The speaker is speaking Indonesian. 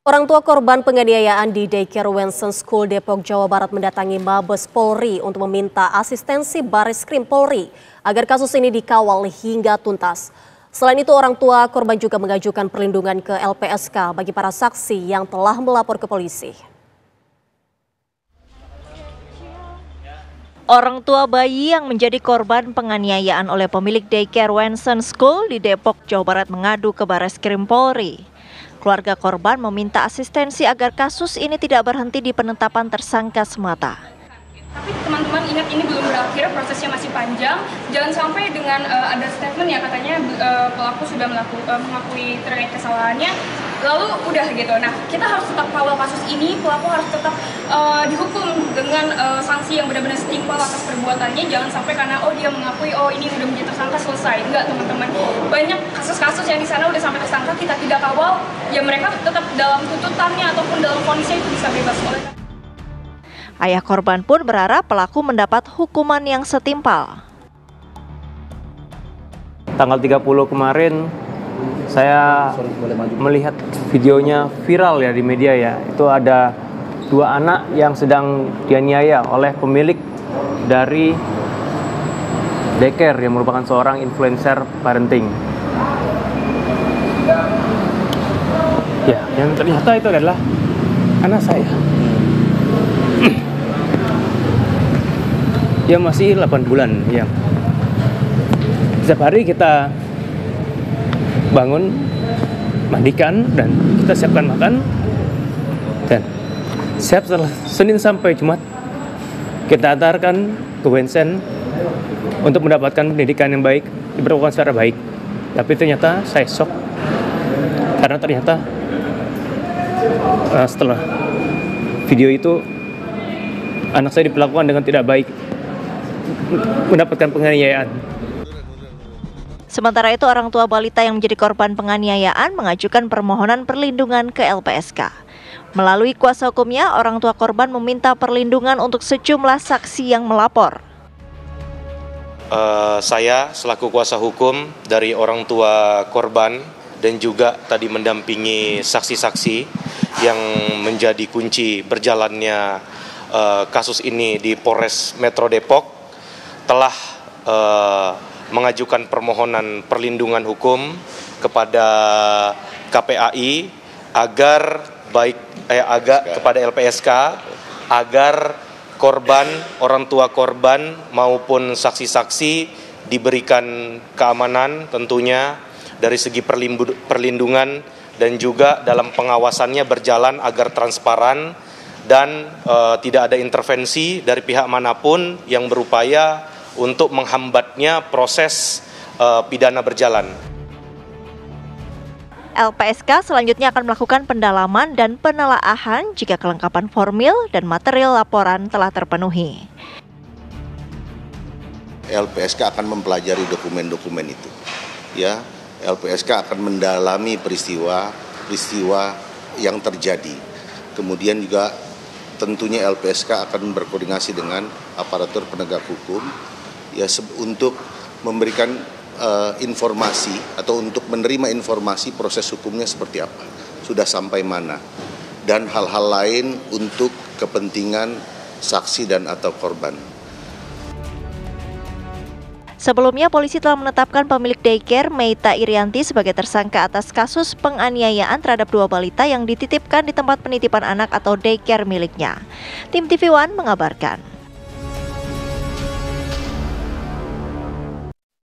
Orang tua korban penganiayaan di Daycare Wensen School Depok, Jawa Barat mendatangi Mabes Polri untuk meminta asistensi Bareskrim Polri agar kasus ini dikawal hingga tuntas. Selain itu, orang tua korban juga mengajukan perlindungan ke LPSK bagi para saksi yang telah melapor ke polisi. Orang tua bayi yang menjadi korban penganiayaan oleh pemilik Daycare Wensen School di Depok, Jawa Barat mengadu ke Bareskrim Polri. Keluarga korban meminta asistensi agar kasus ini tidak berhenti di penetapan tersangka semata. Tapi teman-teman ingat, ini belum berakhir, prosesnya masih panjang. Jangan sampai dengan ada statement ya katanya pelaku sudah mengakui terkait kesalahannya, lalu udah gitu. Nah, kita harus tetap kawal kasus ini, pelaku harus tetap dihukum dengan sanksi yang benar-benar setimpal atas perbuatannya. Jangan sampai karena dia mengakui ini udah menjadi tersangka selesai. Enggak, teman-teman. Banyak kasus-kasus yang di sana udah sampai tersangka, kita tidak kawal, ya mereka tetap dalam tuntutannya ataupun dalam vonisnya itu bisa bebas. Ayah korban pun berharap pelaku mendapat hukuman yang setimpal. Tanggal 30 kemarin saya melihat videonya viral ya di media ya. Itu ada dua anak yang sedang dianiaya oleh pemilik dari daycare yang merupakan seorang influencer parenting. Ya, yang ternyata itu adalah anak saya. Dia masih 8 bulan ya. Setiap hari kita bangun, mandikan, dan kita siapkan makan. Dan setiap Senin sampai Jumat kita antarkan ke Wensen untuk mendapatkan pendidikan yang baik, diperlakukan secara baik. Tapi ternyata saya shock karena ternyata setelah video itu anak saya diperlakukan dengan tidak baik, mendapatkan penganiayaan. Sementara itu, orang tua balita yang menjadi korban penganiayaan mengajukan permohonan perlindungan ke LPSK. Melalui kuasa hukumnya, orang tua korban meminta perlindungan untuk sejumlah saksi yang melapor. Saya selaku kuasa hukum dari orang tua korban dan juga tadi mendampingi saksi-saksi yang menjadi kunci berjalannya kasus ini di Polres Metro Depok, telah mengajukan permohonan perlindungan hukum kepada KPAI agar kepada LPSK agar korban, orang tua korban maupun saksi-saksi diberikan keamanan tentunya dari segi perlindungan dan juga dalam pengawasannya berjalan agar transparan dan tidak ada intervensi dari pihak manapun yang berupaya untuk menghambatnya proses pidana berjalan. LPSK selanjutnya akan melakukan pendalaman dan penelaahan jika kelengkapan formil dan material laporan telah terpenuhi. LPSK akan mempelajari dokumen-dokumen itu. Ya, LPSK akan mendalami peristiwa yang terjadi. Kemudian juga tentunya LPSK akan berkoordinasi dengan aparatur penegak hukum ya untuk memberikan informasi atau untuk menerima informasi proses hukumnya seperti apa, sudah sampai mana, dan hal-hal lain untuk kepentingan saksi dan atau korban. Sebelumnya, polisi telah menetapkan pemilik daycare Meita Irianti sebagai tersangka atas kasus penganiayaan terhadap dua balita yang dititipkan di tempat penitipan anak atau daycare miliknya. Tim TV One mengabarkan.